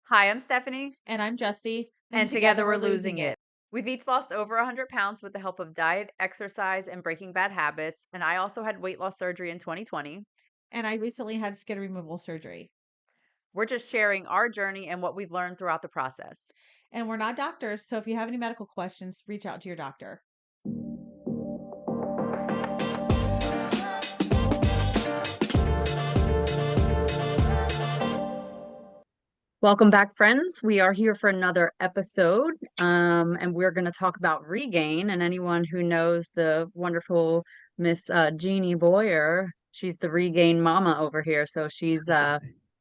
Hi, I'm Stephanie, And I'm Justy, and and together together we're we're losing losing it. it. We've each lost over 100 pounds with the help of diet, exercise, and breaking bad habits. And I also had weight loss surgery in 2020. And I recently had skin removal surgery. We're just sharing our journey and what we've learned throughout the process. And we're not doctors, so if you have any medical questions, reach out to your doctor. Welcome back, friends. We are here for another episode, and we're going to talk about regain. And anyone who knows the wonderful Miss Jeannie Boyer, she's the regain mama over here. So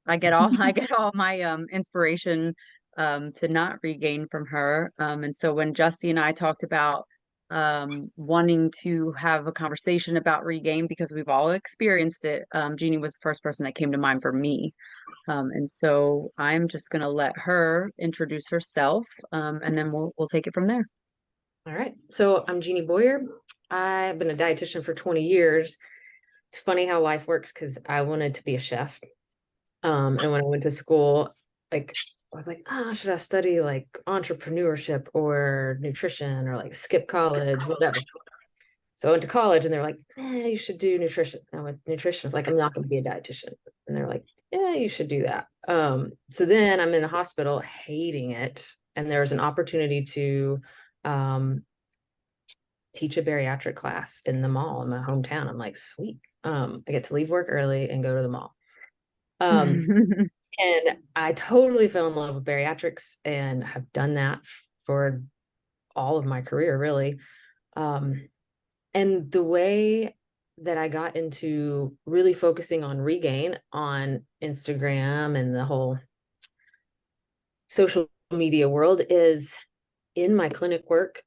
I get all I get all my inspiration to not regain from her. And so when Justy and I talked about wanting to have a conversation about regain because we've all experienced it, Jeannie was the first person that came to mind for me. And so I'm just going to let her introduce herself, and then we'll take it from there. All right. So I'm Jeannie Boyer. I've been a dietitian for 20 years. It's funny how life works because I wanted to be a chef. And when I went to school, I was like, should I study like entrepreneurship or nutrition or like skip college, whatever. So I went to college and they're like, you should do nutrition. And I went, nutrition. I was like, I'm not going to be a dietitian. And they're like, yeah, you should do that. So then I'm in the hospital hating it. And there was an opportunity to um, teach a bariatric class in the mall in my hometown. I'm like, sweet. I get to leave work early and go to the mall. And I totally fell in love with bariatrics and have done that for all of my career, really. And the way that I got into really focusing on regain on Instagram and the whole social media world is in my clinic work,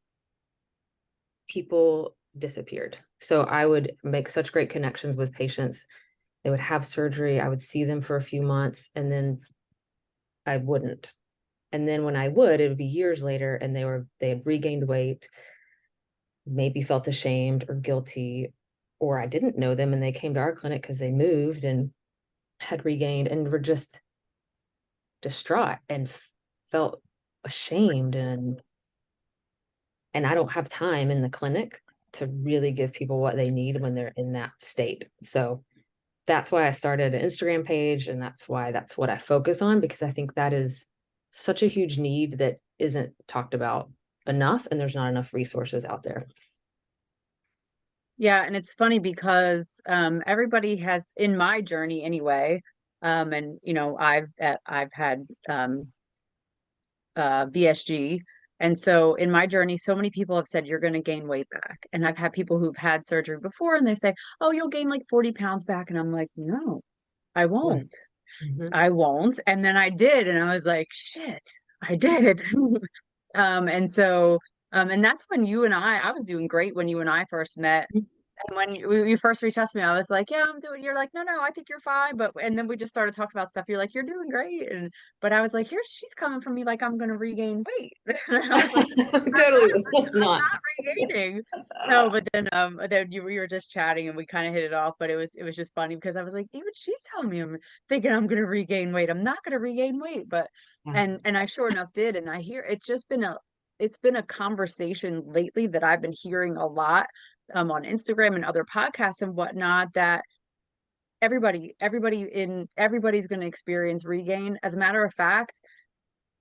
people disappeared. So I would make such great connections with patients. They would have surgery. I would see them for a few months and then I wouldn't. And then when I would, it would be years later and they had regained weight, maybe felt ashamed or guilty, or I didn't know them and they came to our clinic because they moved and had regained and were just distraught and felt ashamed and I don't have time in the clinic to really give people what they need when they're in that state. So that's why I started an Instagram page and that's what I focus on because I think that is such a huge need that isn't talked about enough and there's not enough resources out there. Yeah, and it's funny because everybody has in my journey anyway, and I've had VSG. And so in my journey, so many people have said you're going to gain weight back. And I've had people who've had surgery before and they say, oh, you'll gain like 40 pounds back. And I'm like, no, I Yeah. won't. Mhm. I won't. And then I did. And I was like, shit, I did. And so, and that's when I was doing great when you and I first met. And when you first reached out to me, I was like, yeah, I'm doing, you're like, no, I think you're fine. But, and then we just started talking about stuff. You're like, you're doing great. But I was like, here, she's coming from me like I'm going to regain weight. And I was like, Totally, it's I'm not. not regaining. No, but then we were just chatting and we kind of hit it off. But it was just funny because I was like, even she's telling me I'm thinking I'm going to regain weight. I'm not going to regain weight. But, Yeah. and I sure enough did. And I hear it's been a conversation lately that I've been hearing a lot on Instagram and other podcasts and whatnot that everybody's going to experience regain. As a matter of fact,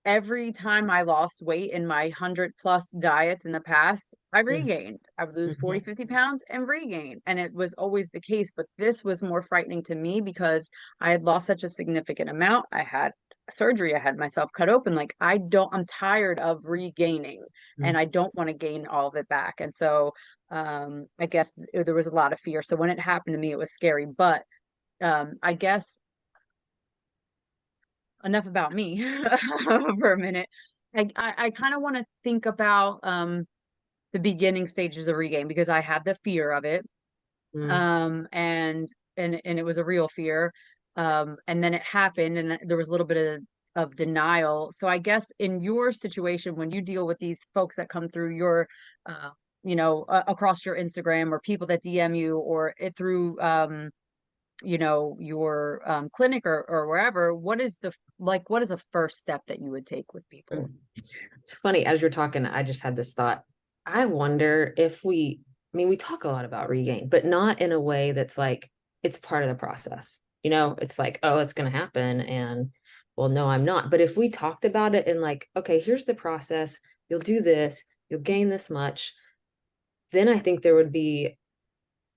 every time I lost weight in my 100+ diets in the past, I regained. I would lose 40, Mhm. 50 pounds and regain. And it was always the case. But this was more frightening to me because I had lost such a significant amount. I had surgery, I had myself cut open. Like, I'm tired of regaining and I don't want to gain all of it back. And so I guess there was a lot of fear. So when it happened to me, it was scary. But I guess enough about me for a minute. I kind of want to think about the beginning stages of regain because I had the fear of it. Mhm. And it was a real fear. And then it happened and there was a little bit of denial. So I guess in your situation, when you deal with these folks that come through your across your Instagram or people that DM you or it through your clinic or wherever, what is a first step that you would take with people? It's funny, as you're talking, I just had this thought. I wonder if I mean, we talk a lot about regain, but not in a way that's like it's part of the process. It's like, oh, it's going to happen. And well, no, I'm not. But if we talked about it and like, okay, here's the process, you'll do this, you'll gain this much, then I think there would be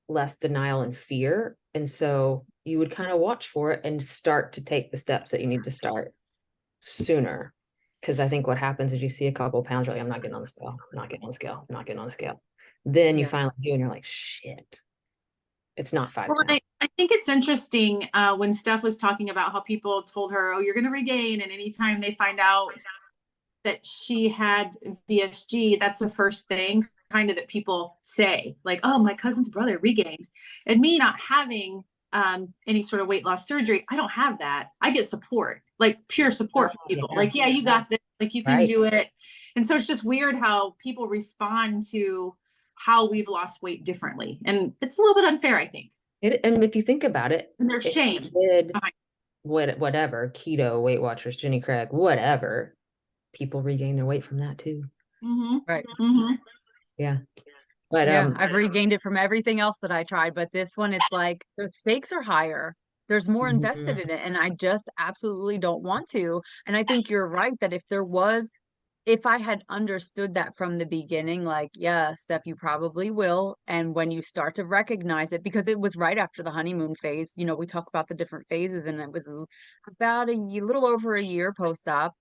less denial and fear. And so you would kind of watch for it and start to take the steps that you need to start sooner. Because I think what happens is you see a couple pounds, you're like, I'm not getting on the scale, I'm not getting on the scale, I'm not getting on the scale. Then you Yeah. finally do, and you're like, shit, it's not 5 Well, pounds. I think it's interesting when Steph was talking about how people told her, oh, you're going to regain. And anytime they find out that she had VSG, that's the first thing kind of that people say, like, oh, my cousin's brother regained. And me not having any sort of weight loss surgery, I don't have that. I get support, like pure support from people. Yeah. Like, yeah, you got this, like you can Right. do it. And so it's just weird how people respond to how we've lost weight differently. And it's a little bit unfair, I think. And if you think about it, And there's if you shame did behind whatever, keto, Weight Watchers, Jenny Craig, whatever, people regain their weight from that too. it. Mm-hmm. Right. Mm-hmm. Yeah. But Yeah, I've regained it from everything else that I tried, but this one, it's like the stakes are higher. There's more invested mhm, in it, and I just absolutely don't want to. And I think you're right that if I had understood that from the beginning, like, yeah, Steph, you probably will. And when you start to recognize it, because it was right after the honeymoon phase, we talk about the different phases, and it was about little over a year post-op.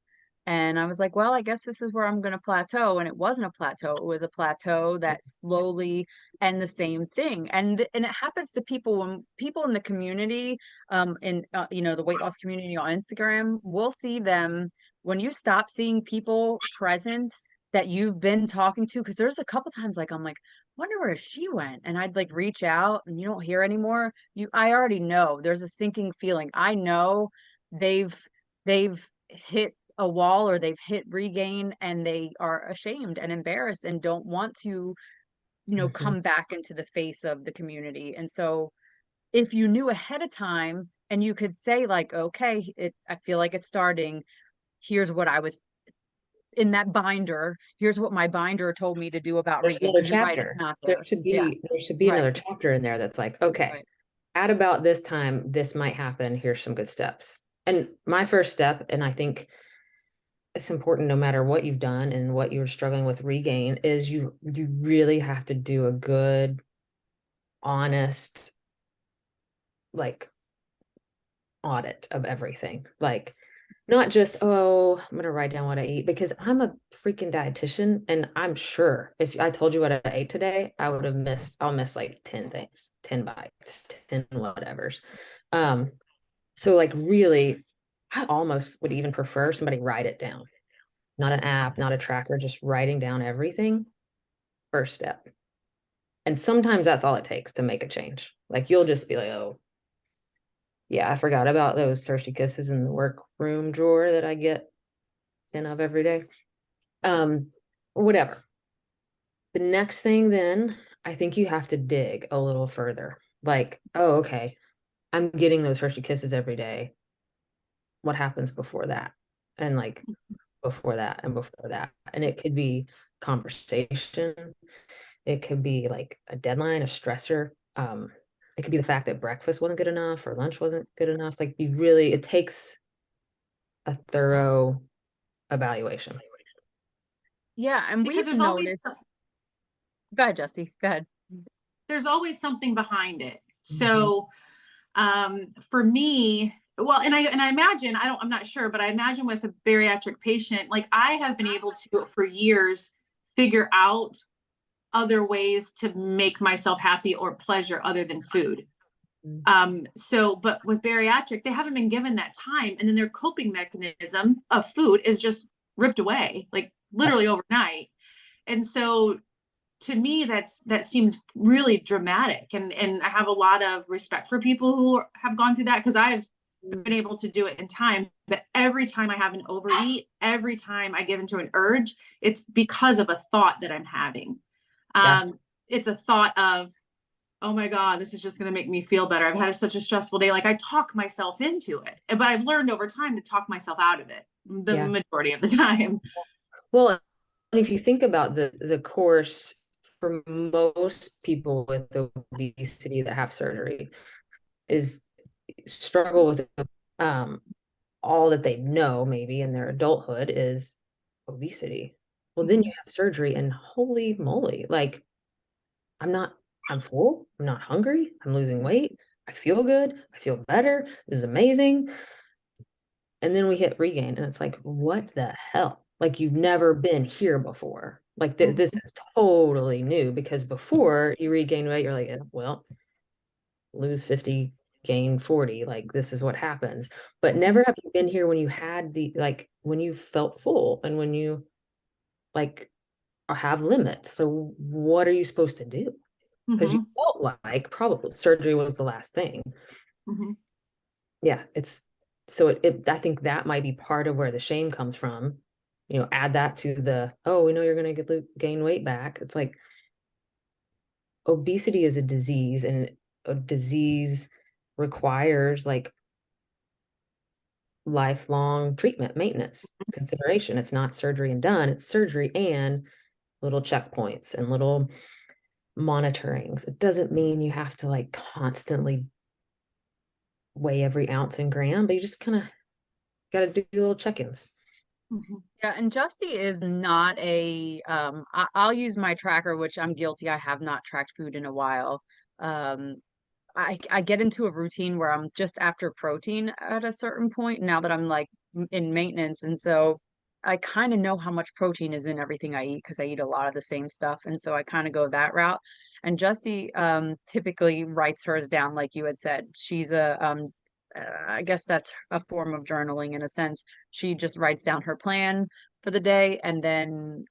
And I was like, well, I guess this is where I'm going to plateau. And it wasn't a plateau. It was a plateau that slowly and the same thing. And it happens to people when people in the community, the weight loss community on Instagram, we'll see them when you stop seeing people present that you've been talking to. Because there's a couple times like I'm like, wonder where she went, and I'd like reach out and you don't hear anymore. I already know there's a sinking feeling. I know they've hit a wall or they've hit regain and they are ashamed and embarrassed and don't want to mhm. come back into the face of the community. And so if you knew ahead of time and you could say like, okay, I feel like it's starting, here's what I was in that binder, here's what my binder told me to do about There's regain, another because you're right, it's chapter. not There there. should Yeah, be there should be right, another chapter in there that's like, okay, right. at about this time, this might happen. Here's some good steps. And my first step, and I think it's important no matter what you've done and what you're struggling with regain, is you really have to do a good, honest, like audit of everything. Like not just, oh, I'm gonna write down what I eat, because I'm a freaking dietitian and I'm sure if I told you what I ate today, I'll miss like 10 things, 10 bites, 10 whatevers. Um, so like really, I almost would even prefer somebody write it down, not an app, not a tracker, just writing down everything. First step. And sometimes that's all it takes to make a change. Like you'll just be like, oh, yeah, I forgot about those thirsty kisses in the workroom drawer that I get 10 of every day. Whatever. The next thing then, I think you have to dig a little further. Like, oh, okay, I'm getting those Hershey kisses every day. What happens before that? And like before that and before that. And it could be conversation. It could be like a deadline, a stressor. It could be the fact that breakfast wasn't good enough or lunch wasn't good enough. Like it takes a thorough evaluation. Yeah, and because we've noticed. Go ahead, Justy, go ahead. there's always something behind it. Mhm. So for me, well, and I imagine, I'm not sure, but I imagine with a bariatric patient, like I have been able to for years figure out other ways to make myself happy or pleasure other than food. But with bariatric, they haven't been given that time, and then their coping mechanism of food is just ripped away, like Yep. literally overnight. And so to me, that seems really dramatic, and I have a lot of respect for people who have gone through that, because I've been able to do it in time. But every time I have an overeat, every time I give into an urge, it's because of a thought that I'm having. Yeah. It's a thought of, oh my God, this is just going to make me feel better. I've had such a stressful day. Like I talk myself into it, but I've learned over time to talk myself out of it the Yeah. majority of the time. Well, and if you think about the course for most people with obesity that have surgery is struggle with um all that they know maybe in their adulthood is obesity. Well, then you have surgery and holy moly, like I'm full, I'm not hungry, I'm losing weight, I feel good, I feel better, this is amazing. And then we hit regain, and it's like, what the hell? Like you've never been here before. Like this is totally new because before you regain weight, you're like, well, lose 50, gain 40. Like this is what happens. But never have you been here when you had like when you felt full and when you like have limits. So what are you supposed to do? Because you Mm-hmm. felt like probably surgery was the last thing. Mm-hmm. Yeah, it's so I think that might be part of where the shame comes from. Add that to oh, we know you're going to gain weight back. It's like obesity is a disease, and a disease requires like lifelong treatment, maintenance, consideration. It's not surgery and done, it's surgery and little checkpoints and little monitorings. It doesn't mean you have to like constantly weigh every ounce and gram, but you just kind of got to do little check-ins. Mm-hmm. Yeah, and Justy is not I'll use my tracker, which I'm guilty. I have not tracked food in a while. Um, I get into a routine where I'm just after protein at a certain point now that I'm like in maintenance. And so I kind of know how much protein is in everything I eat because I eat a lot of the same stuff. And so I kind of go that route. And Justy typically writes hers down, like you had said. She's I guess that's a form of journaling in a sense. She just writes down her plan for the day and then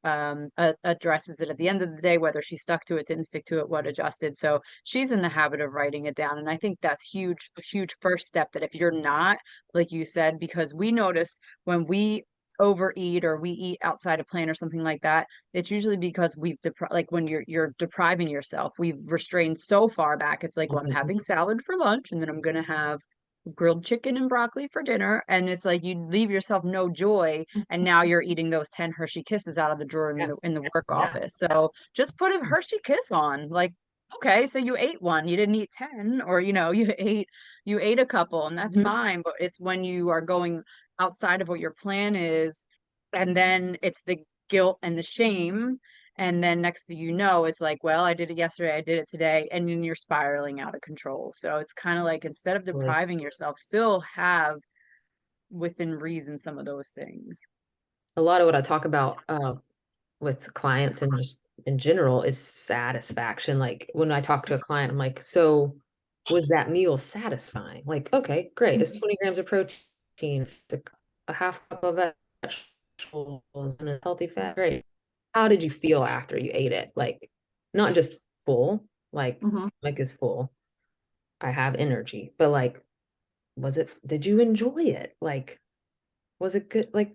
addresses it at the end of the day, whether she stuck to it, didn't stick to it, what adjusted. So she's in the habit of writing it down. And I think that's huge, a huge first step that if you're not, like you said, because we notice when we overeat or we eat outside of plan or something like that, it's usually because like when you're depriving yourself, we've restrained so far back. It's like, well, I'm having salad for lunch and then I'm gonna have grilled chicken and broccoli for dinner. And it's like you leave yourself no joy. And now you're eating those 10 Hershey kisses out of the drawer in Yeah. the work Yeah. office. So just put a Hershey kiss on. Like, okay, so you ate one, you didn't eat 10, or you ate a couple, and that's Mhm. fine. But it's when you are going outside of what your plan is, and then it's the guilt and the shame. And then next thing you know, it's like, well, I did it yesterday, I did it today, and then you're spiraling out of control. So it's kind of like instead of Totally. depriving yourself, still have within reason some of those things. A lot of what I talk about with clients and just in general is satisfaction. Like when I talk to a client, I'm like, so was that meal satisfying? Like, okay, great. It's 20 grams of protein. It's a half cup of vegetables and a healthy fat. Great. How did you feel after you ate it? Like, not just full, like Mm-hmm. stomach is full. I have energy, but like, did you enjoy it? Like, was it good? Like,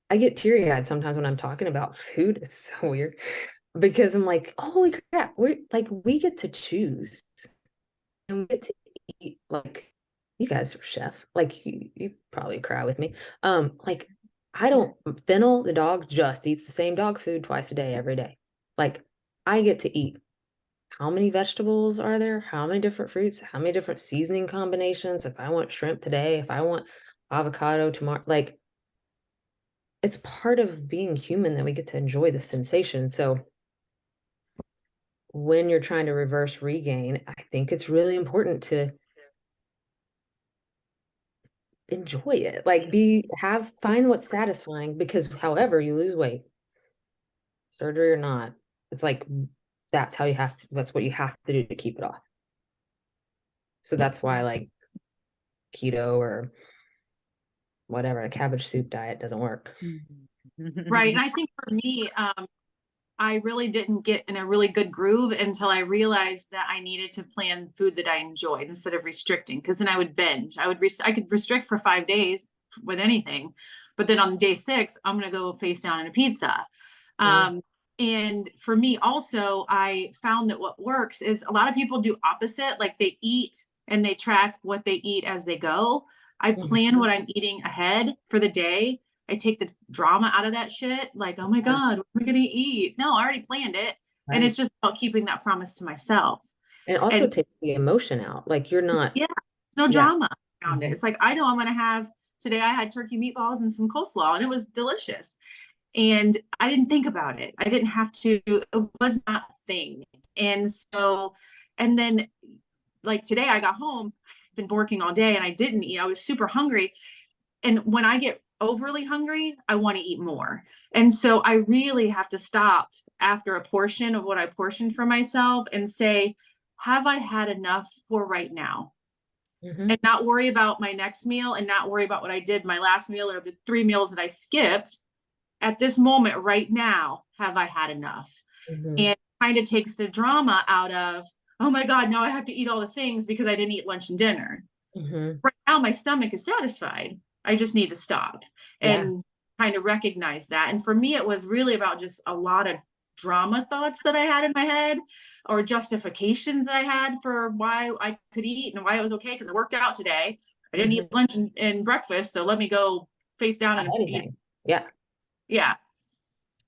I get teary-eyed sometimes when I'm talking about food. It's so weird because I'm like, holy crap, we get to choose and we get to eat like you guys are chefs. Like you probably cry with me. Like I don't Fennel, the dog, just eats the same dog food twice a day, every day. Like I get to eat. How many vegetables are there? How many different fruits? How many different seasoning combinations? If I want shrimp today, if I want avocado tomorrow, like it's part of being human that we get to enjoy the sensation. So when you're trying to reverse regain, I think it's really important to enjoy it. Like find what's satisfying because however you lose weight, surgery or not, it's like that's what you have to do to keep it off. So that's why like keto or whatever, a cabbage soup diet doesn't work. Right. And I think for me, I really didn't get in a really good groove until I realized that I needed to plan food that I enjoyed instead of restricting. Because then I would binge. I could restrict for 5 days with anything, but then on day 6, I'm gonna go face down in a pizza. Mm. And for me also, I found that what works is a lot of people do opposite, like they eat and they track what they eat as they go. I plan what I'm eating ahead for the day. I take the drama out of that shit. Like, oh my God, what am I going to eat? No, I already planned it. And Right. it's just about keeping that promise to myself. And it also And takes the emotion out. Like you're not, yeah, no yeah. drama around it. It's like, I know I'm going to have today, I had turkey meatballs and some coleslaw, and it was delicious. And I didn't think about it. I didn't have to, it was not a thing. And so, and then like today I got home, been working all day and I didn't eat. I was super hungry. And when I get overly hungry, I want to eat more. And so I really have to stop after a portion of what I portioned for myself and say, have I had enough for right now? And not worry about my next meal and not worry about what I did my last meal or the 3 meals that I skipped. At this moment right now, have I had enough? And kind of takes the drama out of, oh my God, now I have to eat all the things because I didn't eat lunch and dinner. Right now, my stomach is satisfied. I just need to stop and kind of recognize that. And for me, it was really about just a lot of drama thoughts that I had in my head or justifications that I had for why I could eat and why it was okay because I worked out today. I didn't eat lunch and breakfast, so let me go face down and eat. Yeah. Yeah.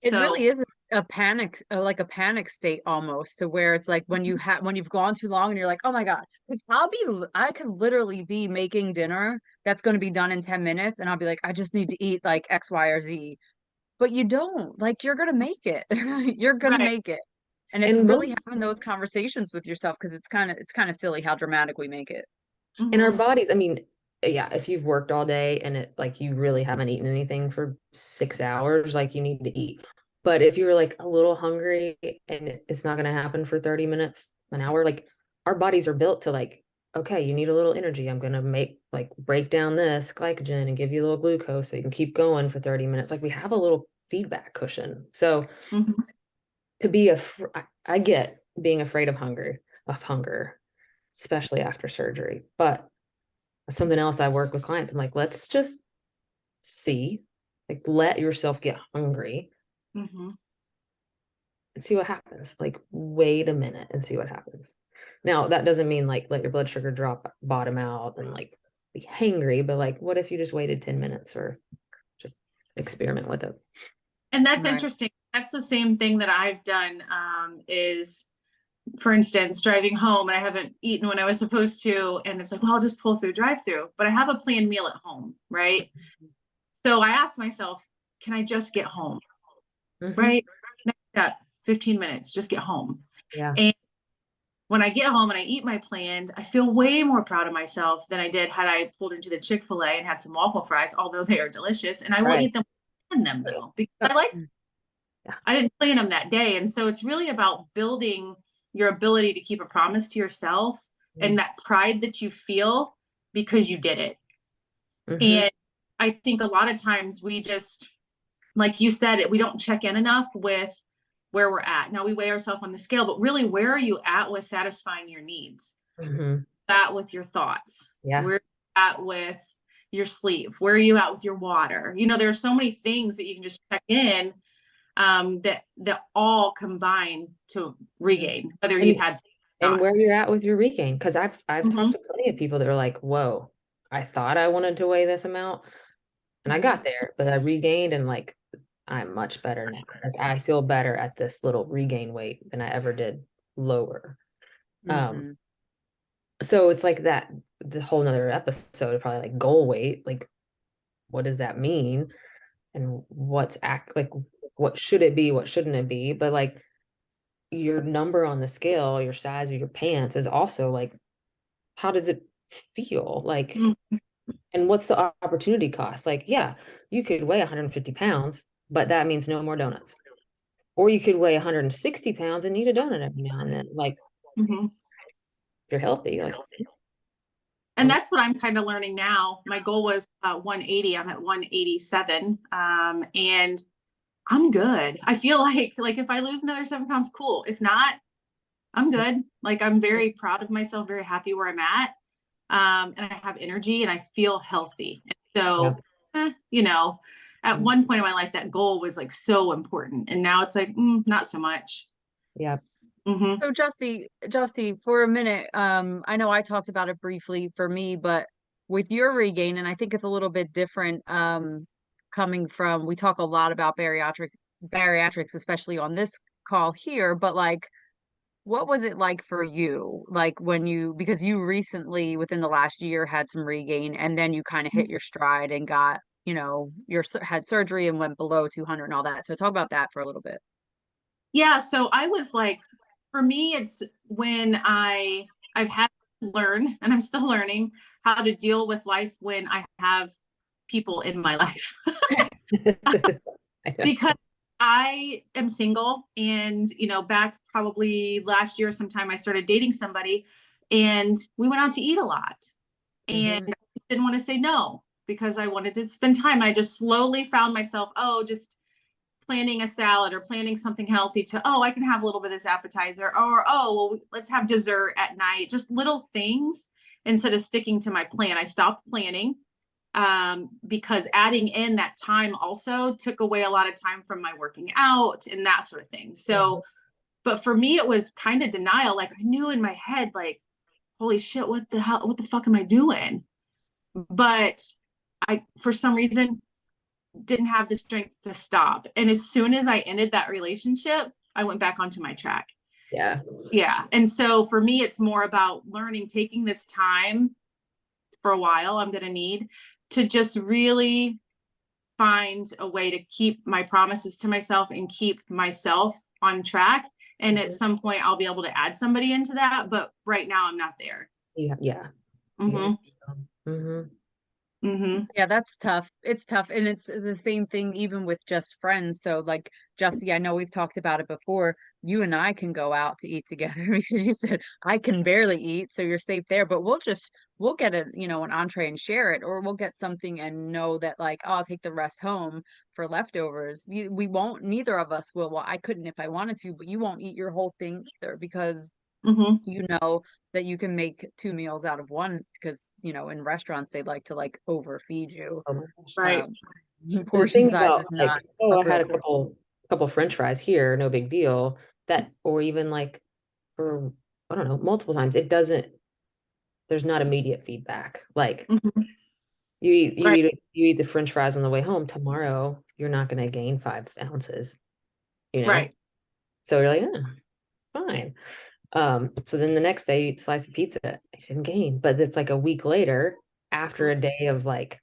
It So really is a panic, like a panic state almost, to where it's like when you've gone too long and you're like, oh my God, 'cause I could literally be making dinner that's going to be done in 10 minutes, and I'll be like, I just need to eat like X, Y, or Z. But you don't, like, you're gonna make it. You're gonna right. make it. And it's And really most having those conversations with yourself because it's kind of silly how dramatic we make it. in our Mm-hmm. bodies, I mean, yeah, if you've worked all day and it like you really haven't eaten anything for 6 hours, like you need to eat. But if you're like a little hungry and it's not going to happen for 30 minutes, an hour, like our bodies are built to like, okay, you need a little energy. I'm going to make like break down this glycogen and give you a little glucose so you can keep going for 30 minutes. Like we have a little feedback cushion. So Mm-hmm. to be I get being afraid of hunger, especially after surgery. But something else I work with clients, I'm like, let's just see, like, let yourself get hungry Mm-hmm. and see what happens. Like, wait a minute and see what happens. Now, that doesn't mean like let your blood sugar drop bottom out and like be hangry, but like, what if you just waited 10 minutes or just experiment with it? And that's Right. interesting. That's the same thing that I've done, is, for instance, driving home and I haven't eaten when I was supposed to. And it's like, well, I'll just pull through drive-through, but I have a planned meal at home, right? So I asked myself, can I just get home? Right? Next step, 15 minutes, just get home. Yeah. And when I get home and I eat my planned, I feel way more proud of myself than I did had I pulled into the Chick-fil-A and had some waffle fries, although they are delicious. And I will Right. eat them in them though, because I like, Yeah. I didn't plan them that day. And so it's really about building your ability to keep a promise to yourself and that pride that you feel because you did it. And I think a lot of times we just, like you said, we don't check in enough with where we're at. Now we weigh ourselves on the scale, but really, where are you at with satisfying your needs? At with your thoughts? Yeah. Where are you at with your sleep? Where are you at with your water? You know, there are so many things that you can just check in, that all combine to regain, whether you've had And where you're at with your regain. Because I've talked to plenty of people that are like, whoa, I thought I wanted to weigh this amount and I got there, but I regained and like I'm much better now. Like I feel better at this little regain weight than I ever did lower. So it's like that, the whole nother episode, probably like goal weight, like what does that mean? And like what should it be? What shouldn't it be? But like your number on the scale, your size of your pants is also like, how does it feel? Like, and what's the opportunity cost? Like, yeah, you could weigh 150 pounds, but that means no more donuts. Or you could weigh 160 pounds and need a donut every now and then. Like, if you're healthy, like, and that's what I'm kind of learning now. My goal was 180. I'm at 187. And I'm good. I feel like if I lose another 7 pounds, cool. If not, I'm good. Like I'm very proud of myself, very happy where I'm at. And I have energy and I feel healthy. And so, you know, at one point in my life, that goal was like so important. And now it's like, not so much. Yeah. Mm-hmm. So Justy, for a minute, I know I talked about it briefly for me, but with your regain, and I think it's a little bit different, coming from, we talk a lot about bariatrics, especially on this call here, but like, what was it like for you? Like when because you recently, within the last year, had some regain, and then you kind of hit your stride and got, had surgery and went below 200 and all that. So talk about that for a little bit. Yeah. So I was like, for me, it's when I've had to learn, and I'm still learning how to deal with life when I have people in my life. Because I am single, and back probably last year sometime I started dating somebody, and we went out to eat a lot, and Mhm. I didn't want to say no because I wanted to spend time. I just slowly found myself, just planning a salad or planning something healthy to, I can have a little bit of this appetizer, or, well, let's have dessert at night, just little things instead of sticking to my plan. I stopped planning, because adding in that time also took away a lot of time from my working out and that sort of thing. So, but for me, it was kind of denial. Like I knew in my head, like, holy shit, what the hell, what the fuck am I doing? But I, for some reason, didn't have the strength to stop. And as soon as I ended that relationship, I went back onto my track. Yeah. Yeah. And so for me, it's more about learning, taking this time for a while, I'm going to need to just really find a way to keep my promises to myself and keep myself on track. And at some point, I'll be able to add somebody into that. But right now, I'm not there. Yeah. Yeah. Mm-hmm. Mm-hmm. Mm-hmm. Yeah, that's tough. It's tough. And it's the same thing even with just friends. So like Justy, I know we've talked about it before. You and I can go out to eat together because you said I can barely eat, so you're safe there. But we'll get an entree and share it, or we'll get something and know that like, oh, I'll take the rest home for leftovers. We won't, neither of us will. Well, I couldn't if I wanted to, but you won't eat your whole thing either because Mm-hmm. you know that you can make two meals out of one because in restaurants they like to like overfeed you. Oh my gosh. Right. um The Portion thing size about is like, not oh, a I real had a portion. couple French fries here, no big deal. That, or even like for, I don't know, multiple times, there's not immediate feedback. Like Mm-hmm. you Right. eat the French fries on the way home. Tomorrow, you're not going to gain 5 ounces, you know? Right. So you're like, fine. So then the next day you eat a slice of pizza. I didn't gain, but it's like a week later, after a day of like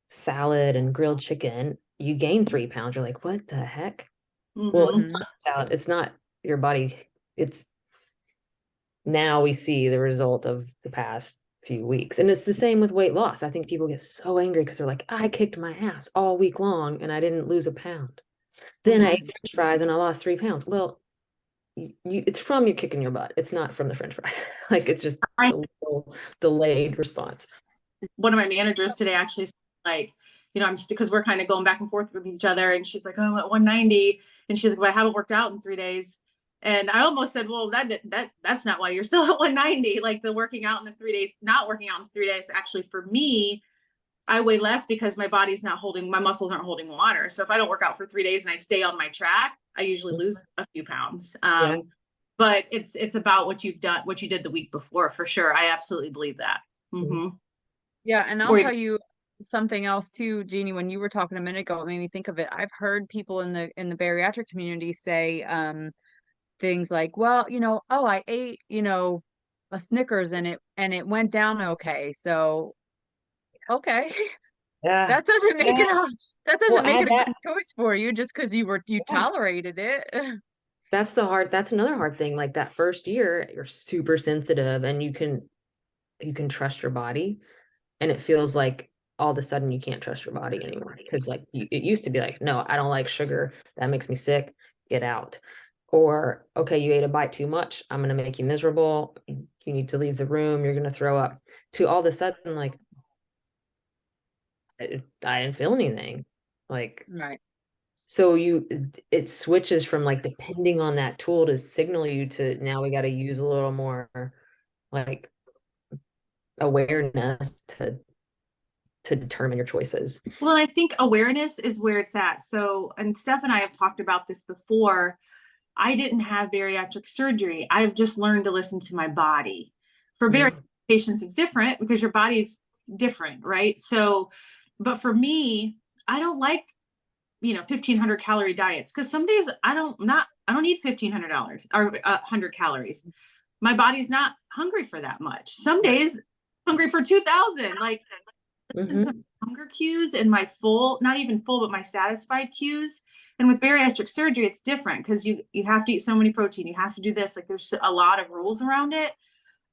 salad and grilled chicken, you gain 3 pounds. You're like, what the heck? Well, it's Mm-hmm. Hmm. not salad. It's not your body. It's now we see the result of the past few weeks. And it's the same with weight loss. I think people get so angry because they're like, I kicked my ass all week long and I didn't lose a pound. Then I ate French fries and I lost 3 pounds. Well, it's from you kicking your butt. It's not from the French fries. Like it's just I a little delayed response. One of my managers today actually said, like, I'm just because we're kind of going back and forth with each other, and she's like, oh, I'm at 190, and she's like, well, I haven't worked out in 3 days. And I almost said, well, that's not why you're still at 190. Like the working out in the 3 days, not working out in 3 days, actually for me, I weigh less because my body's not holding, my muscles aren't holding water. So if I don't work out for 3 days and I stay on my track, I usually lose a few pounds. Yeah. But it's about what you've done, what you did the week before, for sure. I absolutely believe that. Mhm. Mm-hmm. Yeah, and I'll Or tell you something else too, Jeannie. When you were talking a minute ago, it made me think of it. I've heard people in the bariatric community say things like, well, oh, I ate, a Snickers and it went down okay. So okay. Yeah. It Yeah. that Well, doesn't make add it a that. good choice for you just because you Yeah. tolerated it. That's another hard thing. Like that first year, you're super sensitive and you can trust your body. And it feels like all of a sudden you can't trust your body anymore. Because like it used to be like, no, I don't like sugar. That makes me sick. Get out. Or, okay, you ate a bite too much. I'm gonna make you miserable. You need to leave the room. You're gonna throw up. To all of a sudden, like I didn't feel anything. Like Right. so it switches from like depending on that tool to signal you to now we got to use a little more like awareness to to determine your choices. Well, I think awareness is where it's at. So, and Steph and I have talked about this before. I didn't have bariatric surgery. I've just learned to listen to my body. For bariatric patients, it's different because your body's different, right? So, but for me, I don't like, 1,500 calorie diets because some days I don't need $1,500 or 100 calories. My body's not hungry for that much. Some days hungry for 2,000. Like, listen to hunger cues and my full, not even full, but my satisfied cues. And with bariatric surgery, it's different because you have to eat so many protein. You have to do this. Like, there's a lot of rules around it.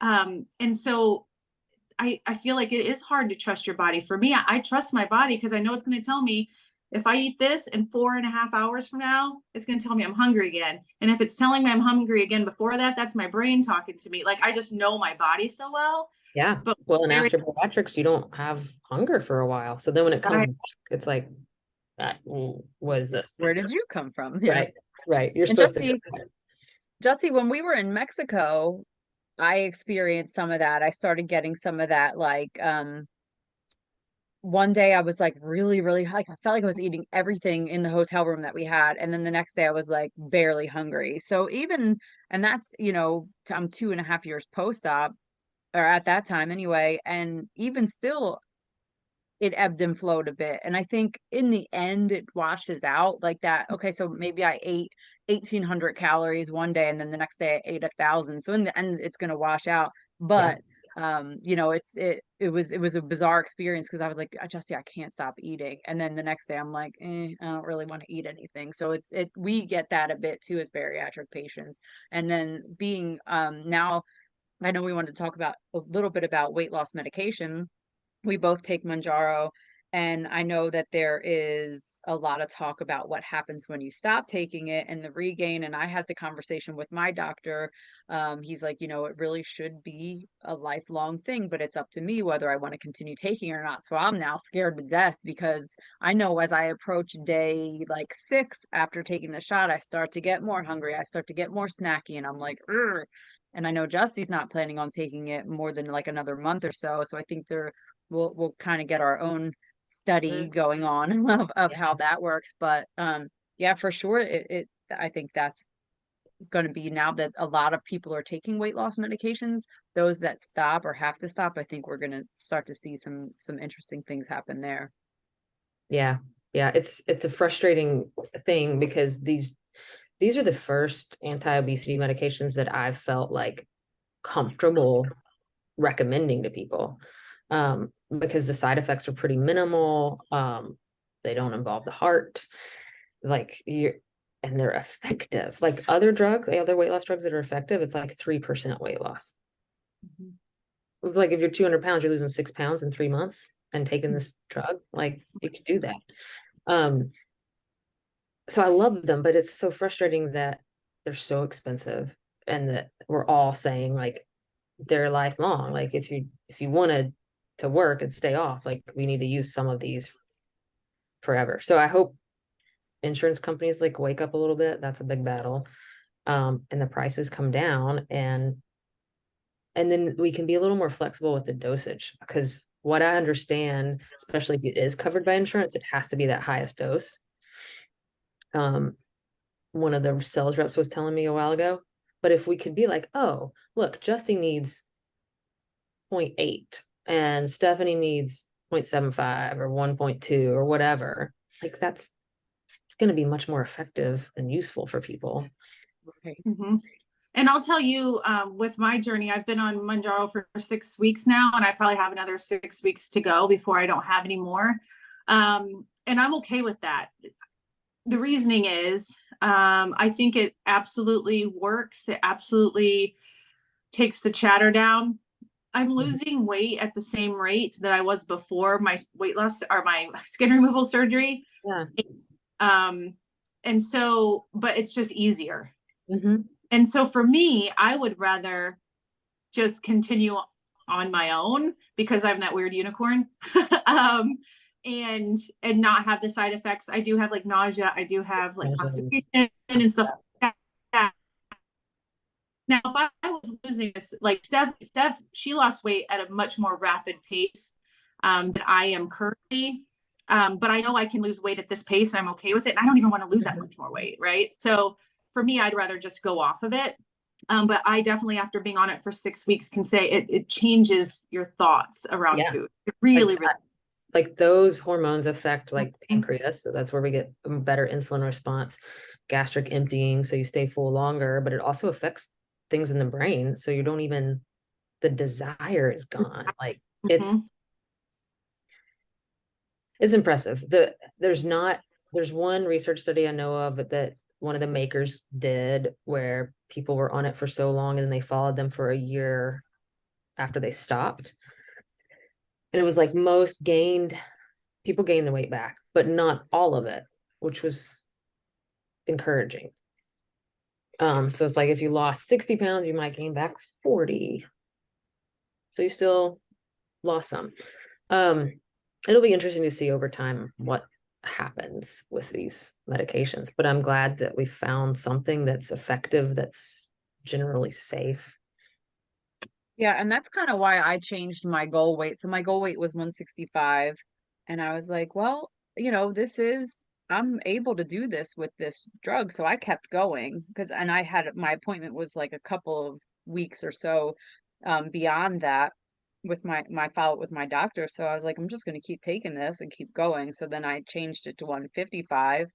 And so I feel like it is hard to trust your body. For me, I trust my body because I know it's going to tell me if I eat this in 4.5 hours from now, it's going to tell me I'm hungry again. And if it's telling me I'm hungry again before that, that's my brain talking to me. Like, I just know my body so well. Yeah. But well, and after bariatrics, you don't have hunger for a while. So then when it comes back, it's like, what is this? Where did you come from? Yeah. Right. You're And supposed to. Justy, when we were in Mexico, I experienced some of that. I started getting some of that, like, one day I was like really, really high. I felt like I was eating everything in the hotel room that we had. And then the next day I was like barely hungry. So even, and that's, I'm 2.5 years post-op, or at that time anyway. And even still, it ebbed and flowed a bit. And I think in the end, it washes out like that. Okay, so maybe I ate 1,800 calories one day, and then the next day I ate 1,000. So in the end, it's going to wash out. But it was a bizarre experience because I was like, I can't stop eating. And then the next day I'm like, I don't really want to eat anything. So we get that a bit too as bariatric patients. And then being now, I know we wanted to talk about a little bit about weight loss medication. We both take Manjaro, and I know that there is a lot of talk about what happens when you stop taking it and the regain. And I had the conversation with my doctor. He's like, it really should be a lifelong thing, but it's up to me whether I want to continue taking it or not. So I'm now scared to death because I know as I approach day like 6 after taking the shot, I start to get more hungry. I start to get more snacky, and I'm like, ugh. And I know Justy's not planning on taking it more than like another month or so. So I think we'll kind of get our own study going on of how that works. But yeah, for sure, I think that's going to be, now that a lot of people are taking weight loss medications, those that stop or have to stop, I think we're going to start to see some interesting things happen there. Yeah. It's a frustrating thing because these are the first anti-obesity medications that I've felt like comfortable recommending to people, because the side effects are pretty minimal. They don't involve the heart, and they're effective. Like other weight loss drugs that are effective, it's like 3% weight loss. It's like if you're 200 pounds, you're losing 6 pounds in 3 months and taking this drug, like you could do that. So I love them, but it's so frustrating that they're so expensive and that we're all saying like they're lifelong. Like if you wanted to work and stay off, like we need to use some of these forever. So I hope insurance companies like wake up a little bit. That's a big battle. And the prices come down, and then we can be a little more flexible with the dosage, because what I understand, especially if it is covered by insurance, it has to be that highest dose. One of the sales reps was telling me a while ago, but if we could be like, oh, look, Justy needs 0.8 and Stephanie needs 0.75 or 1.2 or whatever, like that's going to be much more effective and useful for people. Okay. And I'll tell you, with my journey, I've been on Manjaro for 6 weeks now, and I probably have another 6 weeks to go before I don't have any more. And I'm okay with that. The reasoning is, I think it absolutely works. It absolutely takes the chatter down. I'm losing weight at the same rate that I was before my weight loss or my skin removal surgery. Yeah. And so, but it's just easier. And so for me, I would rather just continue on my own because I'm that weird unicorn. And not have the side effects. I do have like nausea. I do have like constipation and stuff like that. Now, if I was losing this, like Steph, she lost weight at a much more rapid pace. that I am currently. But I know I can lose weight at this pace. I'm okay with it. And I don't even want to lose that much more weight, right? So for me, I'd rather just go off of it. But I definitely, after being on it for 6 weeks, can say it changes your thoughts around Yeah. food. It really, Like, really. like those hormones affect like pancreas. So that's where we get a better insulin response, gastric emptying. So you stay full longer, but it also affects things in the brain. So you don't even, the desire is gone. Like it's, Mhm. it's impressive. There's one research study I know of that one of the makers did where people were on it for so long and then they followed them for a year after they stopped. And it was like people gained the weight back, but not all of it, which was encouraging. So it's like if you lost 60 pounds, you might gain back 40. So you still lost some. It'll be interesting to see over time what happens with these medications, but I'm glad that we found something that's effective, that's generally safe. Yeah, and that's kind of why I changed my goal weight. So my goal weight was 165, and I was like, well, I'm able to do this with this drug. So I kept going and I had my appointment was like a couple of weeks or so beyond that with my follow-up with my doctor. So I was like, I'm just going to keep taking this and keep going. So then I changed it to 155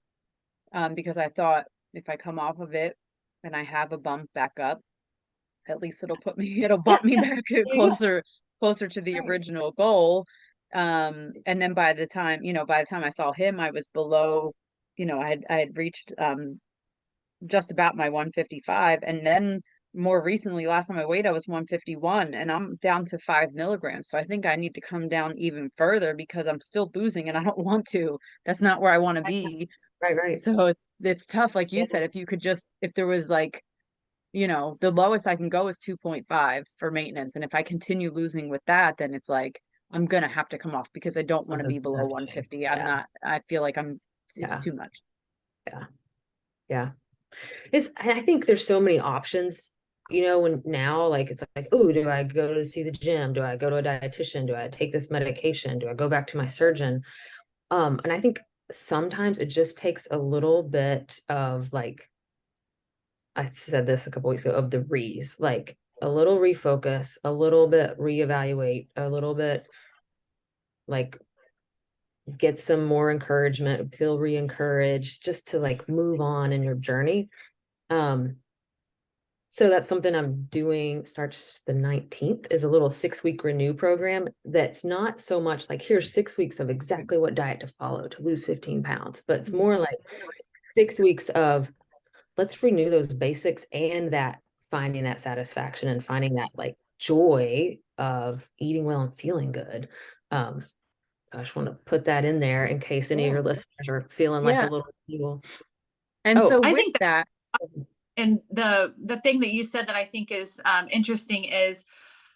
because I thought if I come off of it and I have a bump back up, at least it'll Yeah, bump me back there you go. closer to the Right. original goal. And then by the time I saw him, I was below, I had reached just about my 155. And then more recently, last time I weighed, I was 151 and I'm down to 5 milligrams. So I think I need to come down even further because I'm still losing and I don't want to. That's not where I want to be. Right, right. So it's tough. Like you Yeah, said, if there was like, the lowest I can go is 2.5 for maintenance. And if I continue losing with that, then it's like I'm gonna have to come off because I don't want to be something's gonna below have to change. 150. Yeah, I feel like it's yeah, too much. yeah, yeah. I think there's so many options, when now like it's like, oh, do I go to see the gym? Do I go to a dietitian? Do I take this medication? Do I go back to my surgeon? And I think sometimes it just takes a little bit of like, I said this a couple weeks ago, of the like a little refocus, a little bit reevaluate, a little bit like get some more encouragement, feel re-encouraged just to like move on in your journey. Um, So that's something I'm doing, starts the 19th, is a little 6-week renew program that's not so much like here's 6 weeks of exactly what diet to follow to lose 15 pounds, but it's more like 6 weeks of let's renew those basics and that finding that satisfaction and finding that like joy of eating well and feeling good. So I just want to put that in there in case any of Yeah. your listeners are feeling like a Yeah. little evil. And Oh, so I with think that, and the thing that you said that I think is interesting is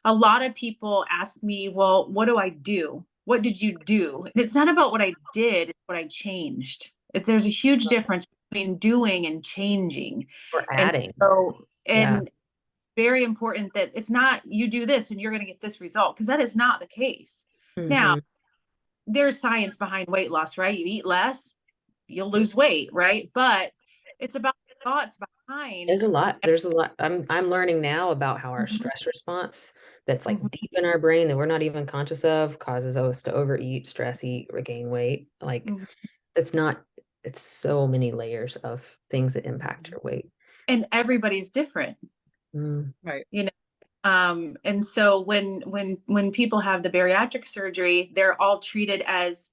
a lot of people ask me, well, what do I do? What did you do? And it's not about what I did, it's what I changed. There's a huge difference between doing and changing. we're And adding. so, Yeah. and very important that it's not you do this and you're going to get this result, because that is not the case. Now, Mhm. there's science behind weight loss, right? You eat less, you'll lose weight, right? But it's about the thoughts behind. There's a lot. I'm learning now about how our Mhm, stress response that's like mhm, deep in our brain that we're not even conscious of causes us to overeat, stress eat, regain weight. Like mhm. it's not, it's so many layers of things that impact your weight. And everybody's different, Mm, right. you know. And so when people have the bariatric surgery, they're all treated as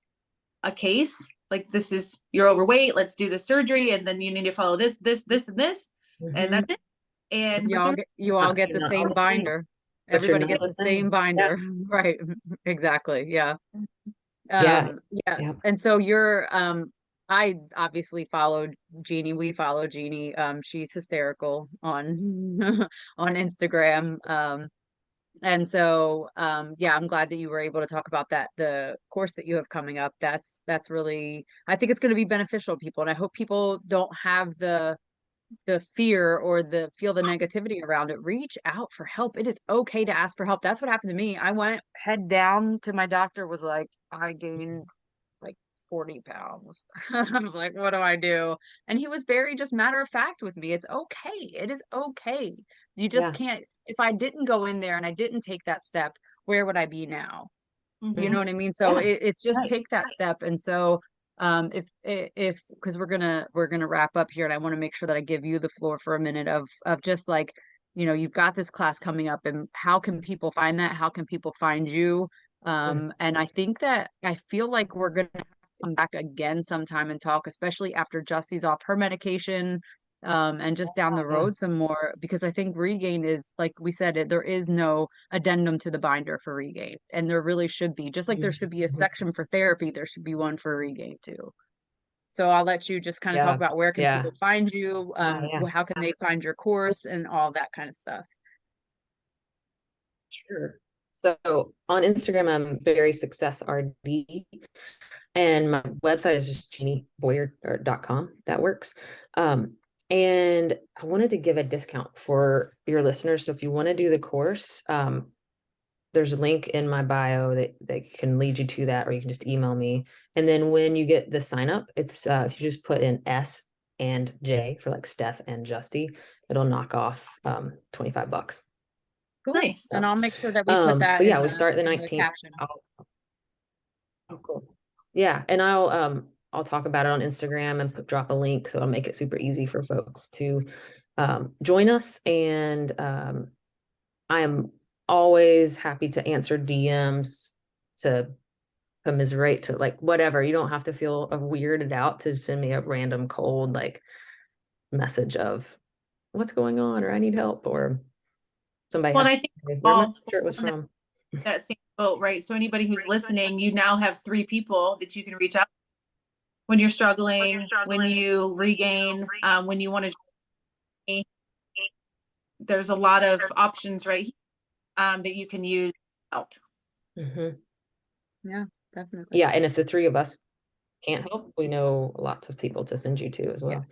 a case. Like, this is, you're overweight, let's do the surgery, and then you need to follow this, and this, and mhm. that's it. And You but all they're get you all get You're the not all same the same, binder. but you're Everybody none gets the the same same. Yeah. binder. Right. Exactly. Yeah. Yeah. Yeah. Yeah. And so I obviously followed Jeannie. We follow Jeannie. She's hysterical on on Instagram. And so yeah, I'm glad that you were able to talk about the course that you have coming up. That's really, I think it's going to be beneficial to people. And I hope people don't have the fear or the feel the negativity around it, reach out for help. It is okay to ask for help. That's what happened to me. I went head down to my doctor, was like, I gained like 40 pounds. I was like, what do I do? And he was very just matter of fact with me. It's okay. It is okay. You just Yeah. can't, if I didn't go in there and I didn't take that step, where would I be now? You know Mhm. what I mean? So Yeah. it's just Right. take that step. And so if because we're gonna wrap up here, and I want to make sure that I give you the floor for a minute of just like, you've got this class coming up, and how can people find that? How can people find you? Mm. And I think that I feel like we're gonna have to come back again sometime and talk, especially after Justy's off her medication, and just down the Yeah. road some more, because I think Regain is, like we said, there is no addendum to the binder for Regain, and there really should be. Just like there should be a Mhm. section for therapy, there should be one for Regain too. So I'll let you just kind of talk Yeah. about where can Yeah. people find you, Yeah. how can they find your course and all that kind of stuff. Sure. So on Instagram, I'm Berry Success RD, and my website is just jeannieboyer.com. That works. And I wanted to give a discount for your listeners. So if you want to do the course, there's a link in my bio that can lead you to that, or you can just email me. And then when you get the sign up, it's if you just put in S and J for like Steph and Justy, it'll knock off $25. Cool. Nice. And So, I'll make sure that we put that but in yeah, we start the in the 19th. caption. Oh, cool. Yeah, and I'll talk about it on Instagram and drop a link, so I'll make it super easy for folks to join us. And I am always happy to answer DMs, to commiserate, to like whatever. You don't have to feel weirded out to send me a random cold like message of what's going on, or I need help, or somebody Well, has and I to think say where my all shirt was on that, from. that same boat, right? So anybody who's listening, you now have three people that you can reach out when you're struggling, when you regain, when you want to. There's a lot of options right here, that you can use to help. Mhm. Yeah, definitely. Yeah, and if the three of us can't help, we know lots of people to send you to as Yeah. well.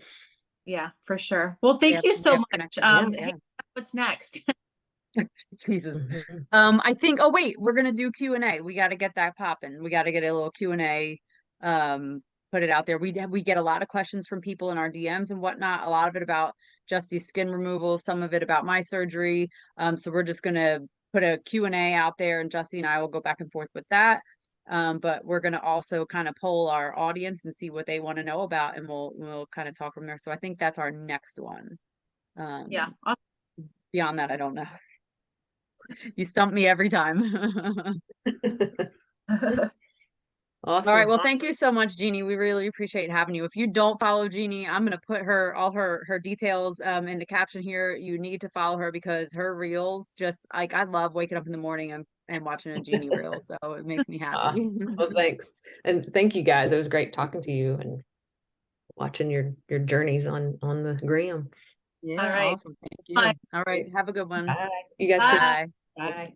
Yeah, for sure. Well, We thank have, you we so have much. connections. Yeah. Hey, what's next? Jesus. Mhm. I think, oh wait, we're gonna do Q&A. We got to get that popping. We got to get a little Q&A, put it out there. We get a lot of questions from people in our DMs and whatnot, a lot of it about Justy's skin removal, some of it about my surgery. So we're just gonna put a Q&A out there, and Justy and I will go back and forth with that. But we're gonna also kind of poll our audience and see what they want to know about, and we'll kind of talk from there. So I think that's our next one. Yeah. Beyond that, I don't know. You stump me every time. All right. Awesome. Well, thank you so much, Jeannie. We really appreciate having you. If you don't follow Jeannie, I'm gonna put all her details in the caption here. You need to follow her because her reels just like, I love waking up in the morning and watching a Jeannie reel. So it makes me happy. Well, thanks. And thank you guys. It was great talking to you and watching your journeys on the gram. All Yeah, right. awesome. Thank Bye. you. All right. Have a good one. Bye. You guys too. Bye. Bye. Bye.